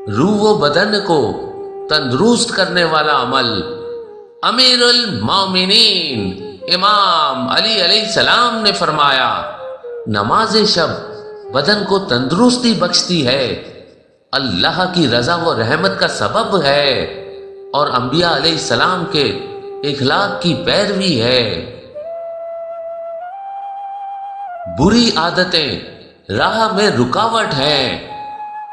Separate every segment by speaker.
Speaker 1: روح و بدن کو تندرست کرنے والا عمل۔ امیر المومنین امام علی علیہ السلام نے فرمایا، نماز شب بدن کو تندرستی بخشتی ہے، اللہ کی رضا و رحمت کا سبب ہے، اور انبیاء علیہ السلام کے اخلاق کی پیروی ہے۔ بری عادتیں راہ میں رکاوٹ ہیں۔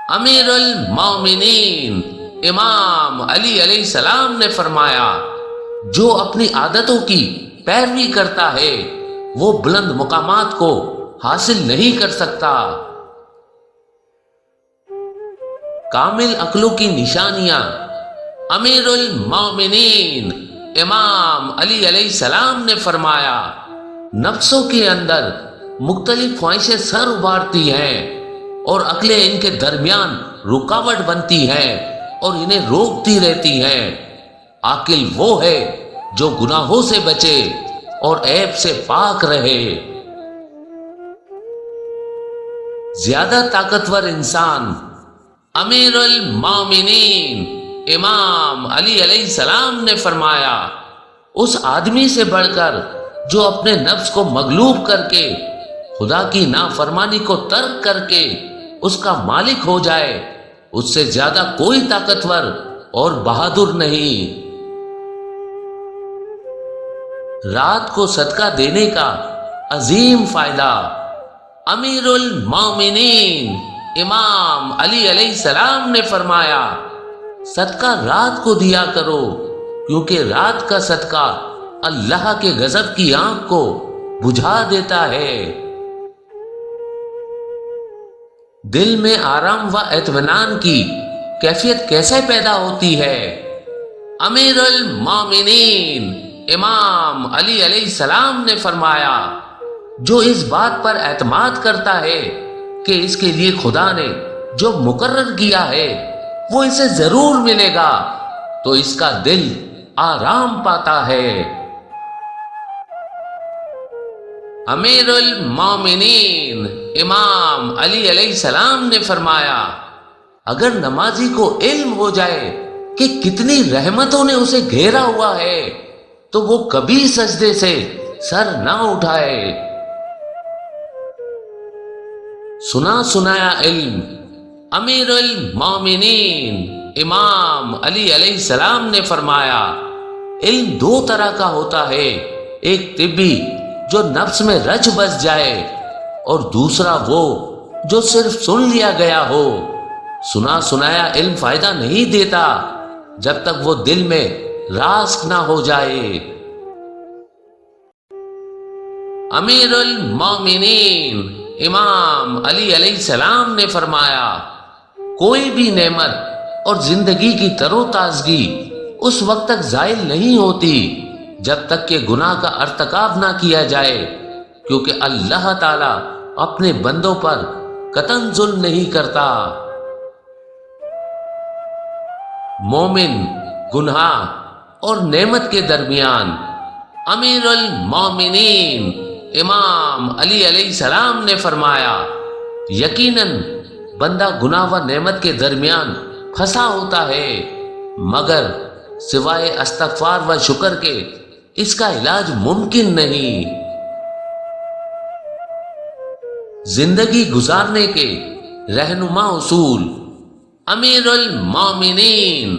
Speaker 1: امیر المومنین امام علی علیہ السلام نے فرمایا، جو اپنی عادتوں کی پیروی کرتا ہے وہ بلند مقامات کو حاصل نہیں کر سکتا۔ کامل عقلوں کی نشانیاں۔ امیر المومنین امام علی علیہ السلام نے فرمایا، نفسوں کے اندر مختلف خواہشیں سر ابھارتی ہیں اور عقلیں ان کے درمیان رکاوٹ بنتی ہیں اور انہیں روکتی رہتی ہیں۔ عاقل وہ ہے جو گناہوں سے بچے اور عیب سے پاک رہے۔ زیادہ طاقتور انسان۔ امیر المومنین امام علی علیہ السلام نے فرمایا، اس آدمی سے بڑھ کر جو اپنے نفس کو مغلوب کر کے خدا کی نافرمانی کو ترک کر کے اس کا مالک ہو جائے، اس سے زیادہ کوئی طاقتور اور بہادر نہیں۔ رات کو صدقہ دینے کا عظیم فائدہ۔ امیر المومنین امام علی علیہ السلام نے فرمایا، صدقہ رات کو دیا کرو، کیونکہ رات کا صدقہ اللہ کے غضب کی آنکھ کو بجھا دیتا ہے۔ دل میں آرام و اطمینان کی کیفیت کیسے پیدا ہوتی ہے؟ امیر المومنین امام علی علیہ السلام نے فرمایا، جو اس بات پر اعتماد کرتا ہے کہ اس کے لیے خدا نے جو مقرر کیا ہے وہ اسے ضرور ملے گا، تو اس کا دل آرام پاتا ہے۔ امیر المومنین امام علی علیہ السلام نے فرمایا، اگر نمازی کو علم ہو جائے کہ کتنی رحمتوں نے اسے گھیرا ہوا ہے تو وہ کبھی سجدے سے سر نہ اٹھائے۔ سنا سنایا علم۔ امیر المومنین امام علی علیہ السلام نے فرمایا، علم دو طرح کا ہوتا ہے، ایک طبی جو نفس میں رچ بس جائے، اور دوسرا وہ جو صرف سن لیا گیا ہو۔ سنا سنایا علم فائدہ نہیں دیتا جب تک وہ دل میں راسخ نہ ہو جائے۔ امیر المومنین امام علی علیہ السلام نے فرمایا، کوئی بھی نعمت اور زندگی کی تر و تازگی اس وقت تک زائل نہیں ہوتی جب تک کہ گناہ کا ارتکاب نہ کیا جائے، کیونکہ اللہ تعالی اپنے بندوں پر قطعاً ظلم نہیں کرتا۔ مومن گناہ اور نعمت کے درمیان۔ امیر المومنین امام علی علیہ السلام نے فرمایا، یقیناً بندہ گناہ و نعمت کے درمیان پھنسا ہوتا ہے، مگر سوائے استغفار و شکر کے اس کا علاج ممکن نہیں۔ زندگی گزارنے کے رہنما اصول۔ امیر المومنین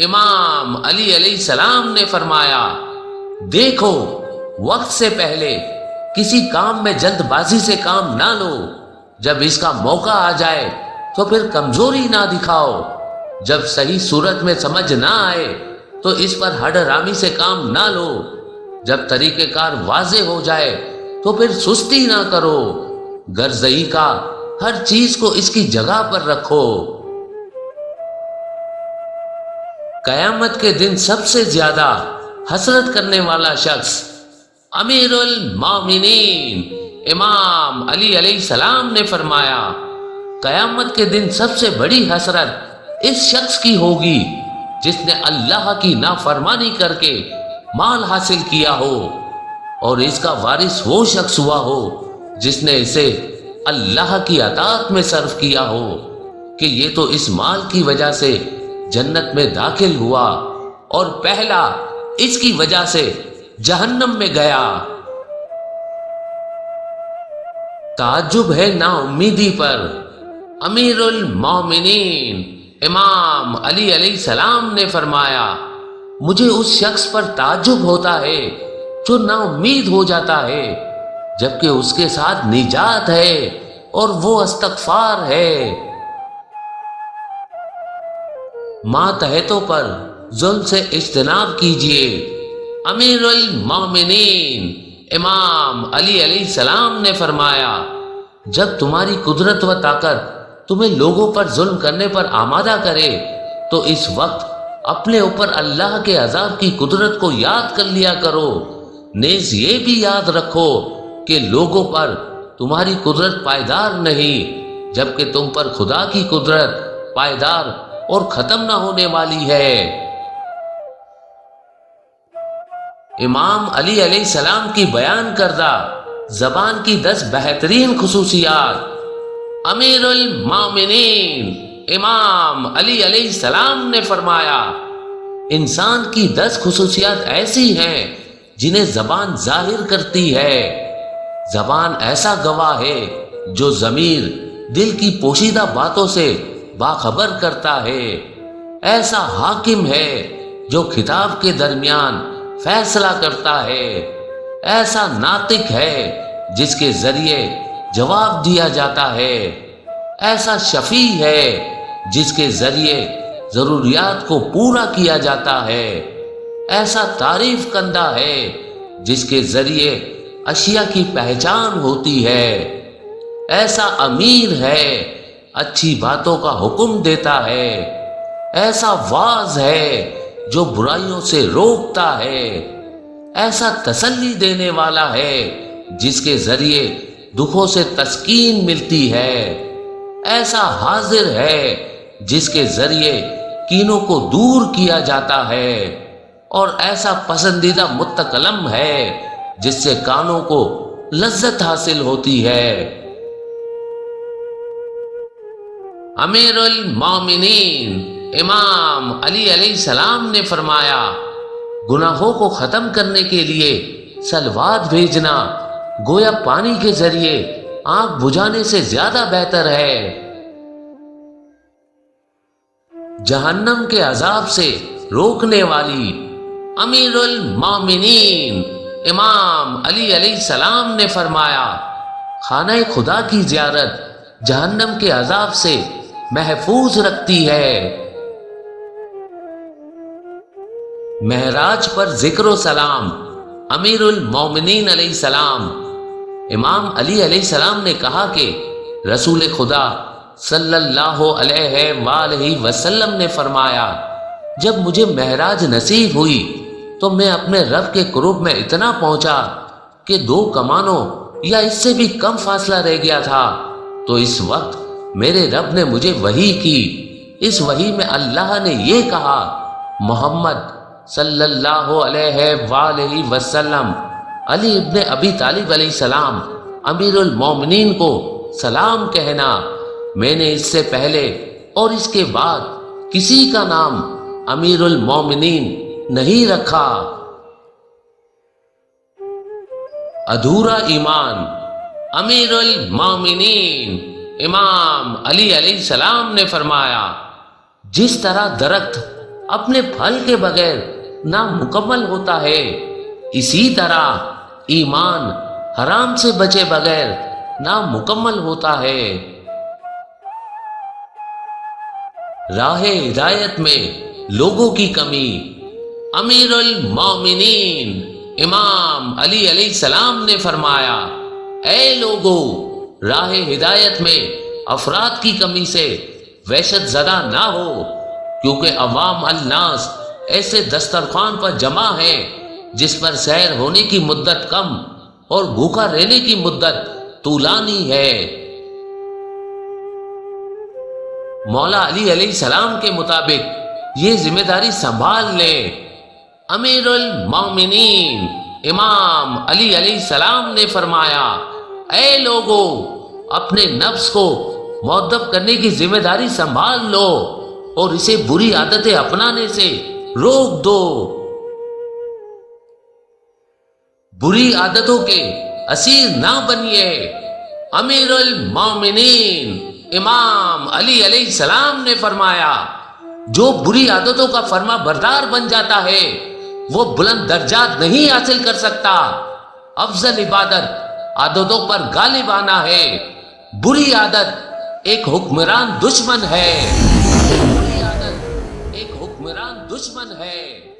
Speaker 1: امام علی علیہ السلام نے فرمایا، دیکھو، وقت سے پہلے کسی کام میں جلد بازی سے کام نہ لو، جب اس کا موقع آ جائے تو پھر کمزوری نہ دکھاؤ، جب صحیح صورت میں سمجھ نہ آئے تو اس پر ہڈ آرامی سے کام نہ لو، جب طریقہ کار واضح ہو جائے تو پھر سستی نہ کرو، غرضی کا ہر چیز کو اس کی جگہ پر رکھو۔ قیامت کے دن سب سے زیادہ حسرت کرنے والا شخص۔ امیر المومنین امام علی علیہ السلام نے فرمایا، قیامت کے دن سب سے بڑی حسرت اس شخص کی ہوگی جس نے اللہ کی نافرمانی کر کے مال حاصل کیا ہو، اور اس کا وارث وہ شخص ہوا ہو جس نے اسے اللہ کی اطاعت میں صرف کیا ہو۔ کہ یہ تو اس مال کی وجہ سے جنت میں داخل ہوا اور پہلا اس کی وجہ سے جہنم میں گیا۔ تعجب ہے نا امیدی پر۔ امیر المومنین امام علی علیہ السلام نے فرمایا، مجھے اس شخص پر تعجب ہوتا ہے جو نا امید ہو جاتا ہے جبکہ اس کے ساتھ نجات ہے اور وہ استغفار ہے۔ ماتحتوں پر ظلم سے اجتناب کیجیے۔ امیر المومنین امام علی علیہ السلام نے فرمایا، جب تمہاری قدرت و طاقت تمہیں لوگوں پر ظلم کرنے پر آمادہ کرے تو اس وقت اپنے اوپر اللہ کے عذاب کی قدرت کو یاد کر لیا کرو۔ نیز یہ بھی یاد رکھو کہ لوگوں پر تمہاری قدرت پائیدار نہیں جبکہ تم پر خدا کی قدرت پائیدار اور ختم نہ ہونے والی ہے۔ امام علی علیہ السلام کی بیان کردہ زبان کی 10 بہترین خصوصیات۔ امیر المومنین امام علی علیہ السلام نے فرمایا، انسان کی 10 خصوصیات ایسی ہیں جنہیں زبان ظاہر کرتی ہے۔ زبان ایسا گواہ ہے جو ضمیر دل کی پوشیدہ باتوں سے باخبر کرتا ہے، ایسا حاکم ہے جو خطاب کے درمیان فیصلہ کرتا ہے، ایسا ناطق ہے جس کے ذریعے جواب دیا جاتا ہے، ایسا شفیع ہے جس کے ذریعے ضروریات کو پورا کیا جاتا ہے، ایسا تعریف کندہ ہے جس کے ذریعے اشیاء کی پہچان ہوتی ہے، ایسا امیر ہے اچھی باتوں کا حکم دیتا ہے، ایسا واعظ ہے جو برائیوں سے روکتا ہے، ایسا تسلی دینے والا ہے جس کے ذریعے دکھوں سے تسکین ملتی ہے، ایسا حاضر ہے جس کے ذریعے کینوں کو دور کیا جاتا ہے، اور ایسا پسندیدہ متکلم ہے جس سے کانوں کو لذت حاصل ہوتی ہے۔ امیر المومنین امام علی علیہ السلام نے فرمایا، گناہوں کو ختم کرنے کے لیے سلوات بھیجنا گویا پانی کے ذریعے آنکھ بجھانے سے زیادہ بہتر ہے۔ جہنم کے عذاب سے روکنے والی امیر المومنین امام علی علیہ السلام نے فرمایا، خانہ خدا کی زیارت جہنم کے عذاب سے محفوظ رکھتی ہے۔ معراج پر ذکر و سلام۔ امیر المومنین علیہ السلام امام علی علیہ السلام نے کہا کہ رسول خدا صلی اللہ علیہ وآلہ وسلم نے فرمایا، جب مجھے معراج نصیب ہوئی تو میں اپنے رب کے قرب میں اتنا پہنچا کہ 2 کمانوں یا اس سے بھی کم فاصلہ رہ گیا تھا، تو اس وقت میرے رب نے مجھے وحی کی۔ اس وحی میں اللہ نے یہ کہا، محمد صلی اللہ علیہ وآلہ وسلم علی ابن ابی طالب علیہ السلام امیر المومنین کو سلام کہنا، میں نے اس سے پہلے اور اس کے بعد کسی کا نام امیر المومنین نہیں رکھا۔ ادھورا ایمان۔ امیر المومنین امام علی علیہ السلام نے فرمایا، جس طرح درخت اپنے پھل کے بغیر نامکمل ہوتا ہے، اسی طرح ایمان حرام سے بچے بغیر نامکمل ہوتا ہے۔ راہ ہدایت میں لوگوں کی کمی۔ امیر المومنین امام علی علیہ السلام نے فرمایا، اے لوگو، راہ ہدایت میں افراد کی کمی سے وحشت زدہ نہ ہو، کیونکہ عوام الناس ایسے دسترخوان پر جمع ہیں جس پر سیر ہونے کی مدت کم اور بھوکا رہنے کی مدت طولانی ہے۔ مولا علی علیہ السلام کے مطابق یہ ذمہ داری سنبھال لیں۔ امیر المومنین امام علی علیہ السلام نے فرمایا، اے لوگو، اپنے نفس کو مؤدب کرنے کی ذمہ داری سنبھال لو اور اسے بری عادتیں اپنانے سے روک دو۔ بری عادتوں کے اسیر نہ بنیے۔ امیر المومنین امام علی علیہ السلام نے فرمایا، جو بری عادتوں کا فرما بردار بن جاتا ہے وہ بلند درجات نہیں حاصل کر سکتا۔ افضل عبادت عادتوں پر غالب آنا ہے۔ بری عادت ایک حکمران دشمن ہے۔ بری عادت ایک حکمران دشمن ہے۔